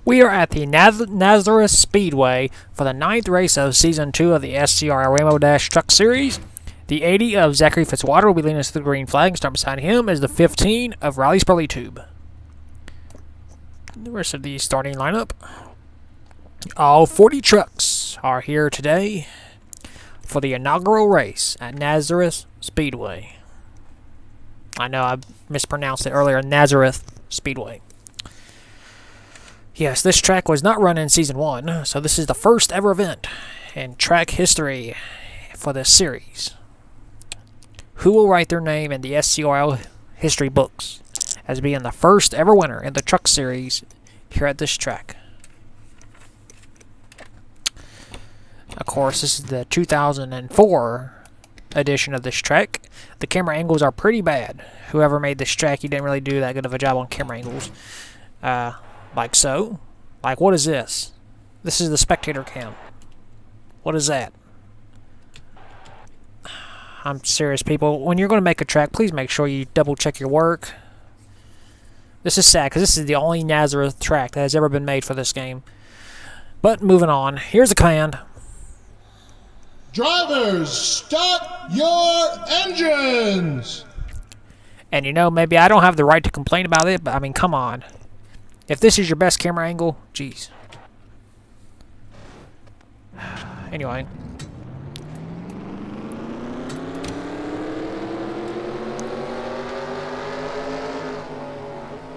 We are at the Nazareth Speedway for the 9th race of Season 2 of the SCRL Rainbow Dash Truck Series. The 80 of Zachary Fitzwater will be leading us to the green flag, and start beside him is the 15 of Riley Spurley-Tube. The rest of the starting lineup. All 40 trucks are here today for the inaugural race at Nazareth Speedway. I know I mispronounced it earlier, Nazareth Speedway. Yes, this track was not run in Season 1, so this is the first ever event in track history for this series. Who will write their name in the SCRL history books as being the first ever winner in the truck series here at this track? Of course, this is the 2004 edition of this track. The camera angles are pretty bad. Whoever made this track, he didn't really do that good of a job on camera angles. Like so. Like, what is this? This is the spectator cam. What is that? I'm serious, people. When you're going to make a track, please make sure you double check your work. This is sad, because this is the only Nazareth track that has ever been made for this game. But moving on. Here's the command. Drivers, start your engines! And you know, maybe I don't have the right to complain about it, but I mean, come on. If this is your best camera angle, jeez. Anyway.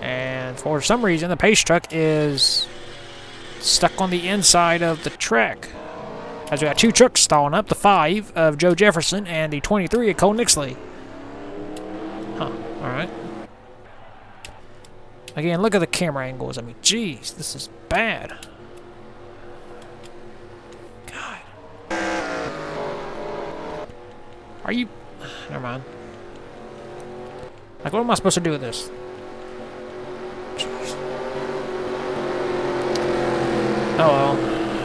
And for some reason, the pace truck is stuck on the inside of the track. As we got two trucks stalling up, the 5 of Joe Jefferson and the 23 of Cole Nixley. Huh, alright. Again, look at the camera angles. I mean, jeez, this is bad. God. Are you... Never mind. Like, what am I supposed to do with this? Jeez. Oh, well.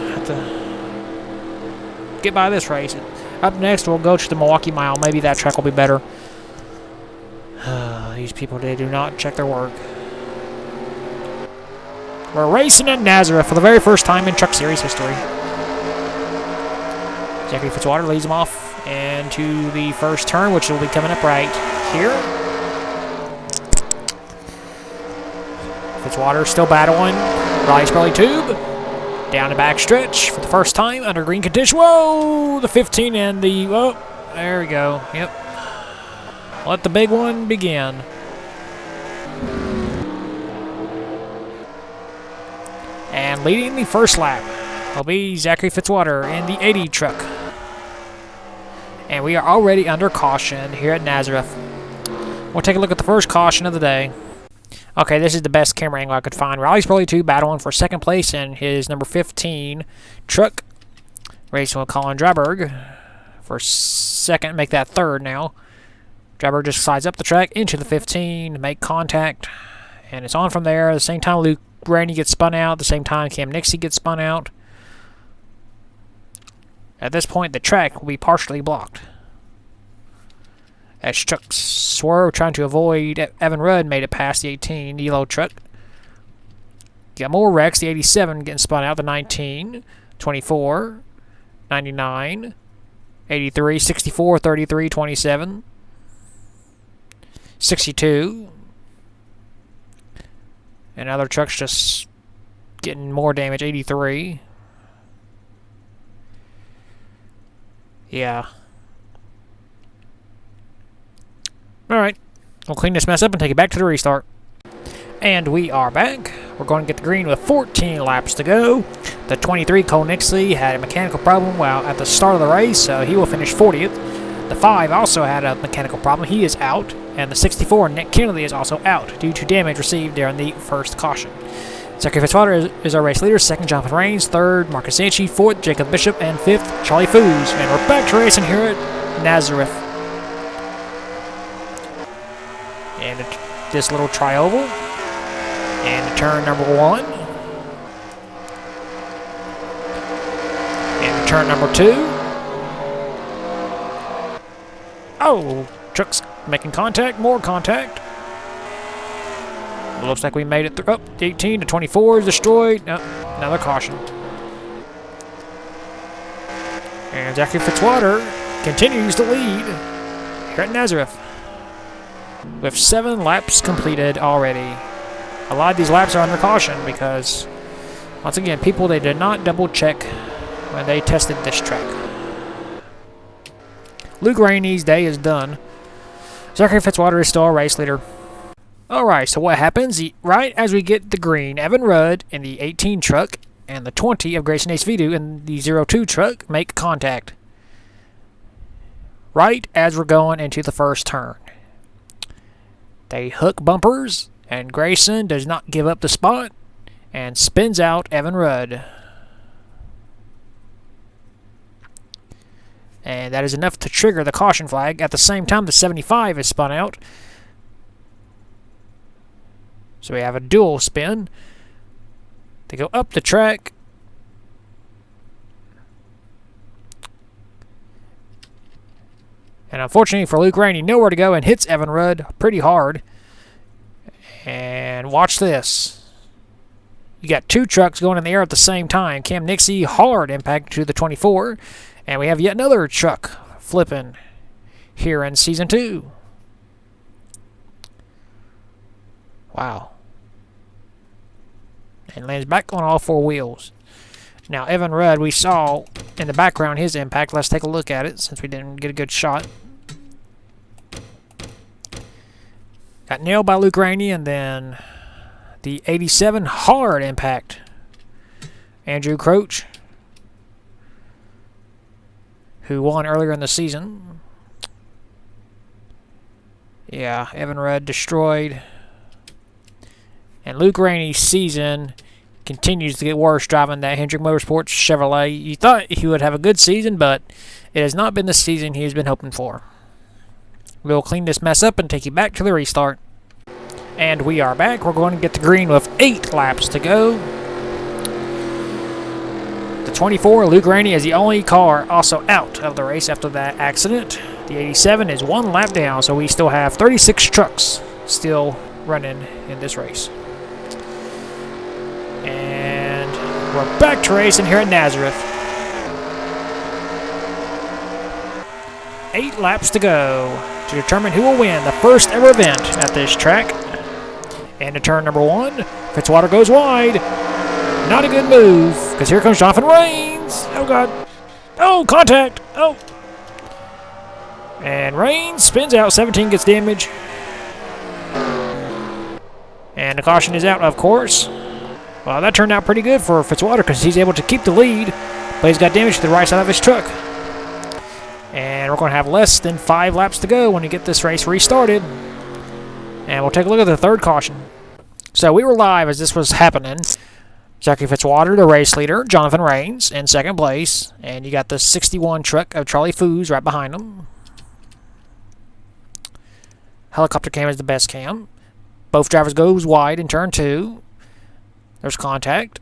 Have to get by this race. Up next, we'll go to the Milwaukee Mile. Maybe that track will be better. These people, they do not check their work. We're racing at Nazareth for the very first time in Truck Series history. Zachary Fitzwater leads him off into the first turn, which will be coming up right here. Fitzwater still battling. Riley Spurley-Tube down the back stretch for the first time under green condition. Whoa! The 15 and the... Oh, there we go. Yep. Let the big one begin. And leading the first lap will be Zachary Fitzwater in the 80 truck. And we are already under caution here at Nazareth. We'll take a look at the first caution of the day. Okay, this is the best camera angle I could find. Riley Spurley-Tube battling for second place in his number 15 truck. Racing with Colin Dryberg for second, make that third now. Dryberg just slides up the track into the 15 to make contact. And it's on from there. At the same time, Luke Randy gets spun out. At the same time, Cam Nixie gets spun out. At this point, the track will be partially blocked. As trucks swerve, trying to avoid, Evan Rudd made it past the 18, the yellow truck. Got more wrecks, the 87 getting spun out, the 19, 24, 99, 83, 64, 33, 27, 62. And other trucks just getting more damage, 83. Yeah. Alright. We'll clean this mess up and take it back to the restart. And we are back. We're going to get the green with 14 laps to go. The 23, Cole Nixley, had a mechanical problem while at the start of the race, so he will finish 40th. The 5 also had a mechanical problem. He is out. And the 64, Nick Kennedy, is also out due to damage received during the first caution. Zachary Fitzwater is our race leader. Second, Jonathan Rains. Third, Marcus Sanchi. Fourth, Jacob Bishop. And fifth, Charlie Foos. And we're back to racing here at Nazareth. And this little tri-oval. And turn number 1. And turn number 2. Oh, trucks making contact, more contact. Looks like we made it through. Oh, 18 to 24 is destroyed. Oh, another caution. And Zachary Fitzwater continues to lead here at Nazareth, with 7 laps completed already. A lot of these laps are under caution because, once again, they did not double check when they tested this track. Luke Rainey's day is done. Zachary Fitzwater is still our race leader. Alright, so what happens? Right as we get the green, Evan Rudd in the 18 truck and the 20 of Grayson Acevedo in the 02 truck make contact. Right as we're going into the first turn. They hook bumpers, and Grayson does not give up the spot and spins out Evan Rudd. And that is enough to trigger the caution flag. At the same time, the 75 is spun out. So we have a dual spin. They go up the track. And unfortunately for Luke Rainey, nowhere to go and hits Evan Rudd pretty hard. And watch this. You got 2 trucks going in the air at the same time. Cam Nixie hard impact to the 24. And we have yet another truck flipping here in Season 2. Wow. And lands back on all 4 wheels. Now, Evan Rudd, we saw in the background his impact. Let's take a look at it since we didn't get a good shot. Got nailed by Luke Rainey, and then the 87 hard impact. Andrew Croach, who won earlier in the season. Yeah, Evan Rudd destroyed. And Luke Rainey's season continues to get worse driving that Hendrick Motorsports Chevrolet. You thought he would have a good season, but it has not been the season he has been hoping for. We'll clean this mess up and take you back to the restart. And we are back. We're going to get the green with 8 laps to go. The 24, Luke Rainey, is the only car also out of the race after that accident. The 87 is 1 lap down, so we still have 36 trucks still running in this race. And we're back to racing here at Nazareth. 8 laps to go to determine who will win the first ever event at this track. And to turn number 1, Fitzwater goes wide. Not a good move, because here comes Jonathan Rains. Oh, God. Oh, contact. Oh. And Rains spins out. 17 gets damage. And the caution is out, of course. Well, that turned out pretty good for Fitzwater, because he's able to keep the lead, but he's got damage to the right side of his truck. And we're going to have less than 5 laps to go when we get this race restarted. And we'll take a look at the third caution. So we were live as this was happening. Zachary Fitzwater, the race leader. Jonathan Rains in second place. And you got the 61 truck of Charlie Foos right behind him. Helicopter cam is the best cam. Both drivers goes wide in turn 2. There's contact.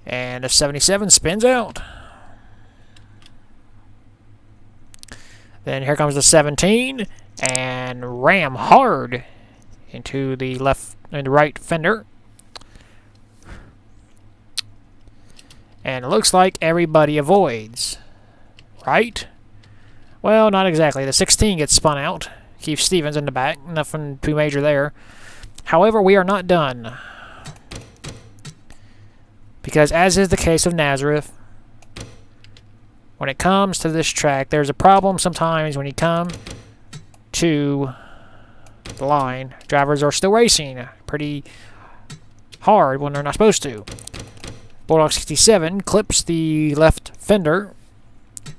And the 77 spins out. Then here comes the 17. And ram hard into the left and the right fender. And it looks like everybody avoids. Right? Well, not exactly. The 16 gets spun out. Keith Stevens in the back. Nothing too major there. However, we are not done. Because as is the case of Nazareth, when it comes to this track, there's a problem sometimes when you come to the line. Drivers are still racing pretty hard when they're not supposed to. Bulldog 67 clips the left fender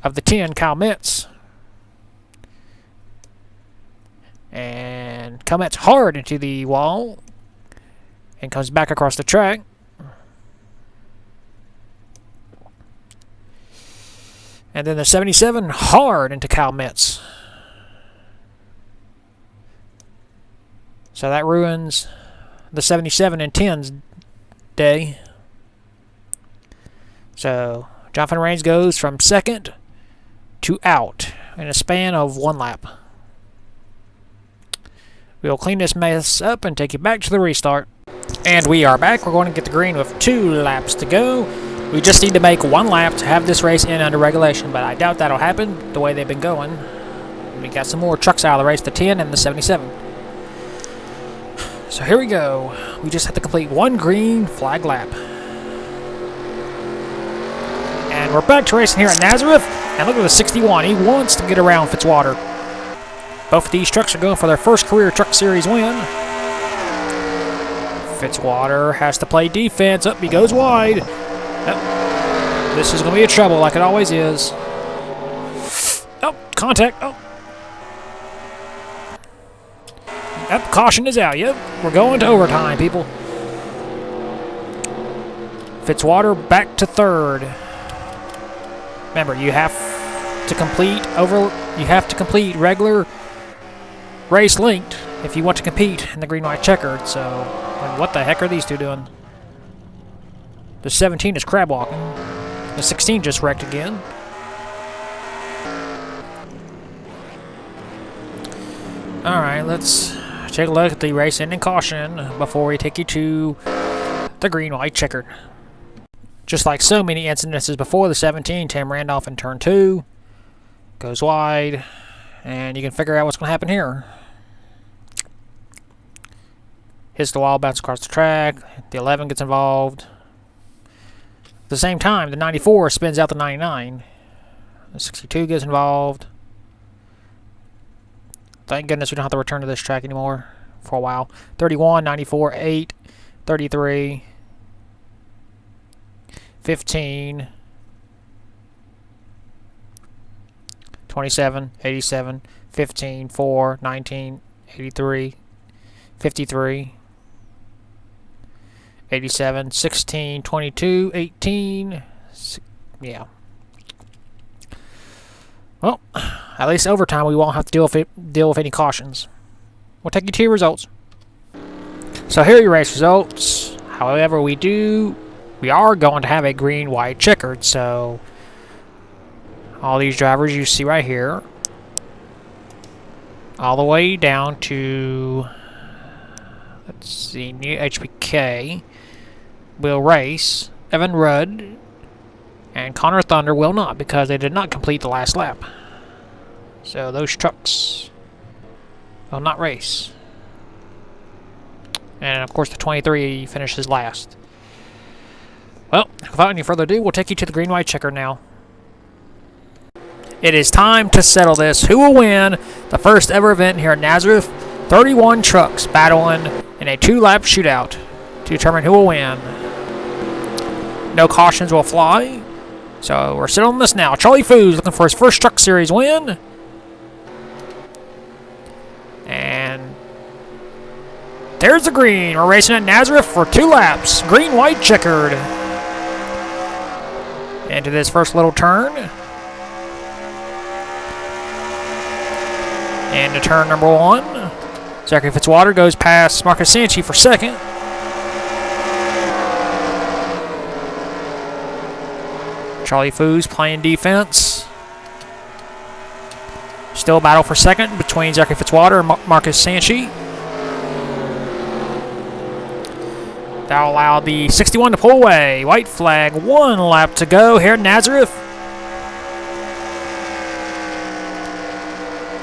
of the 10, Kyle Metz. And Kyle Metz hard into the wall and comes back across the track. And then the 77 hard into Kyle Metz. So that ruins the 77 and 10's day. So Jonathan Rains goes from second to out in a span of 1 lap. We'll clean this mess up and take you back to the restart. And we are back. We're going to get the green with 2 laps to go. We just need to make 1 lap to have this race in under regulation, but I doubt that'll happen the way they've been going. We got some more trucks out of the race, the 10 and the 77. So here we go. We just have to complete 1 green flag lap. And we're back to racing here at Nazareth. And look at the 61. He wants to get around Fitzwater. Both of these trucks are going for their first career Truck Series win. Fitzwater has to play defense. Up, he goes wide. Oh, this is going to be a trouble like it always is. Oh, contact. Oh. Yep, caution is out. Yep, we're going to overtime, people. Fitzwater back to 3rd. Remember, you have to complete regular race linked if you want to compete in the green-white checkered. So, like, what the heck are these two doing? The 17 is crab walking. The 16 just wrecked again. Alright, let's take a look at the race ending caution before we take you to the green-white checkered. Just like so many incidences before, the 17, Tim Randolph in turn 2. Goes wide, and you can figure out what's going to happen here. Hits the wall, bounces across the track. The 11 gets involved. At the same time, the 94 spins out the 99. The 62 gets involved. Thank goodness we don't have to return to this track anymore for a while. 31, 94, 8, 33, 15, 27, 87, 15, 4, 19, 83, 53, 87, 16, 22, 18. Yeah. Well, at least overtime we won't have to deal with any cautions. We'll take you to your results. So here are your race results. However, we are going to have a green-white checkered, so all these drivers you see right here, all the way down to, let's see, new HBK, will race. Evan Rudd and Connor Thunder will not, because they did not complete the last lap. So those trucks will not race. And of course the 23 finishes last. Well, without any further ado, we'll take you to the green-white checker now. It is time to settle this. Who will win the first ever event here at Nazareth? 31 trucks battling in a 2-lap shootout to determine who will win. No cautions will fly. So we're settling this now. Charlie Foos looking for his first Truck Series win. And there's the green. We're racing at Nazareth for 2 laps. Green-white checkered. Into this first little turn. Into turn number 1. Zachary Fitzwater goes past Marcus Sanchi for 2nd. Charlie Foos playing defense. Still a battle for 2nd between Zachary Fitzwater and Marcus Sanchi. That'll allow the 61 to pull away. White flag, 1 lap to go here at Nazareth.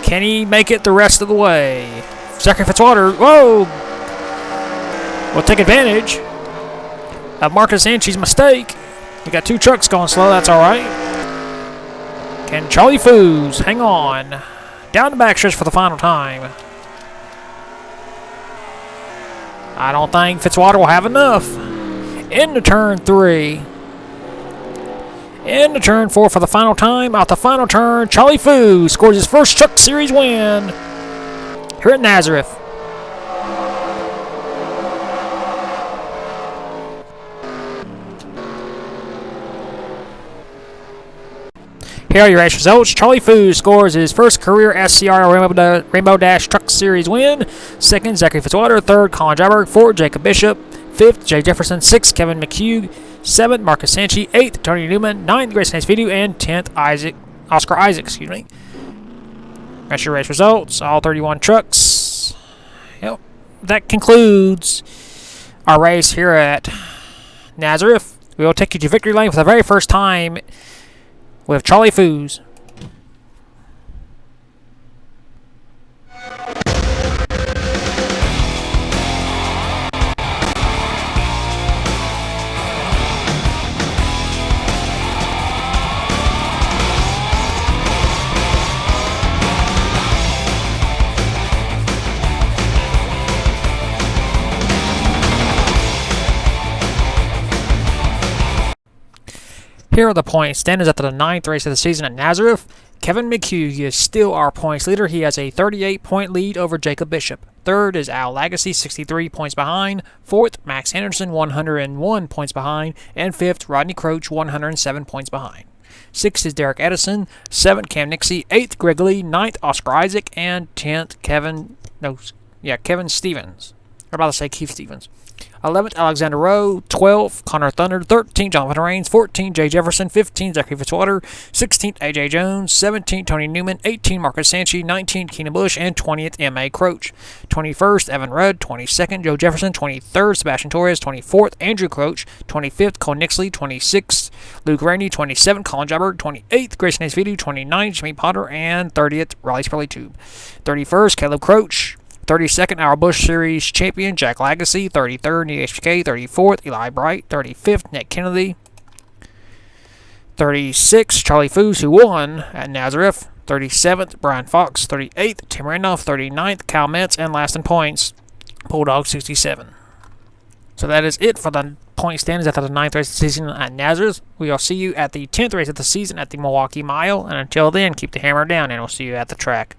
Can he make it the rest of the way? Zachary Fitzwater, whoa! Will take advantage of Marcus Sanchi's mistake. We got 2 trucks going slow, that's alright. Can Charlie Foos hang on? Down the backstretch for the final time. I don't think Fitzwater will have enough. Into turn 3. Into turn 4 for the final time. Out the final turn, Charlie Foos scores his first Truck Series win here at Nazareth. Here are your race results. Charlie Foos scores his first career SCRL Rainbow Dash Truck Series win. 2nd, Zachary Fitzwater. 3rd, Colin Dryberg. 4th, Jacob Bishop. 5th, Jay Jefferson. 6th, Kevin McHugh. 7th, Marcus Sanchi. 8th, Tony Newman. 9th, Grayson Hayes-Video. And 10th, Oscar Isaac. That's your race results. All 31 trucks Well, that concludes our race here at Nazareth. We will take you to victory lane for the very first time with Charlie Foos. Here are the point standings after the 9th race of the season at Nazareth. Kevin McHugh is still our points leader. He has a 38-point lead over Jacob Bishop. Third is Al Lagacy, 63 points behind. Fourth, Max Henderson, 101 points behind. And fifth, Rodney Croach, 107 points behind. Sixth is Derek Edison. Seventh, Cam Nixie. Eighth, Greg Lee. Ninth, Oscar Isaac. And 10th, Kevin Stevens. I'm about to say Keith Stevens. 11th, Alexander Rowe. 12th, Connor Thunder. 13th, Jonathan Rains. 14th, Jay Jefferson. 15th, Zachary Fitzwater. 16th, AJ Jones. 17th, Tony Newman. 18th, Marcus Sanchi. 19th, Keenan Bush. And 20th, M.A. Croach. 21st, Evan Rudd. 22nd, Joe Jefferson. 23rd, Sebastian Torres. 24th, Andrew Croach. 25th, Cole Nixley. 26th, Luke Randy. 27th, Colin Jabberg. 28th, Grayson Hayes-Vidu. 29th, Jimmy Potter. And 30th, Riley Spurley Tube. 31st, Caleb Croach. 32nd, our Bush Series champion, Jack Lagacy. 33rd, Nate HBK. 34th, Eli Bright. 35th, Nick Kennedy. 36th, Charlie Foos, who won at Nazareth. 37th, Brian Fox. 38th, Tim Randolph. 39th, Cal Metz. And last in points, Bulldog 67. So that is it for the point standings after the 9th race of the season at Nazareth. We will see you at the 10th race of the season at the Milwaukee Mile. And until then, keep the hammer down, and we'll see you at the track.